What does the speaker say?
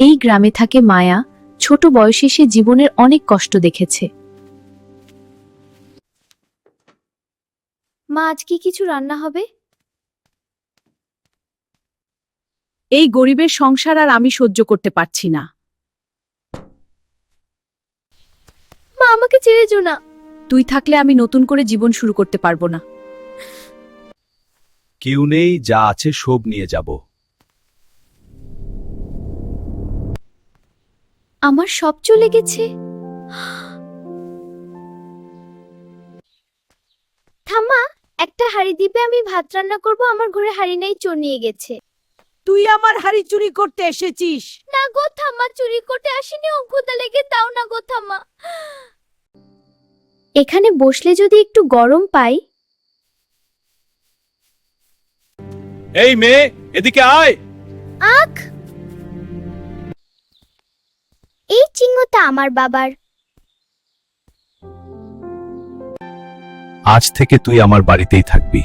এই গ্রামে থাকে মায়া। ছোট বয়সে সে জীবনের অনেক কষ্ট দেখেছে। মা, আজ কি কিছু রান্না হবে? এই গরিবের সংসার আর আমি সহ্য করতে পারছি না। মা, আমাকে ছেড়ে যেও না। তুই থাকলে আমি নতুন করে জীবন শুরু করতে পারবো না। কেউ নেই, যা আছে সব নিয়ে যাব। আমার সব চলে গেছে। থামা, একটা হাঁড়ি দিবে, আমি ভাত রান্না করব। আমার ঘরে হাঁড়ি নাই, চোর নিয়ে গেছে। তুই আমার হাড়ি চুরি করতে এসেছিস। না গো থামা, চুরি করতে আসিনি, ও ক্ষুধা লেগে, তাও না গো থামা। এখানে বসলে যদি একটু গরম পাই। এই মেয়ে, এদিকে আয়। আখ, এই চিংড়িটা আমার বাবার। আজ থেকে তুই আমার বাড়িতেই থাকবি।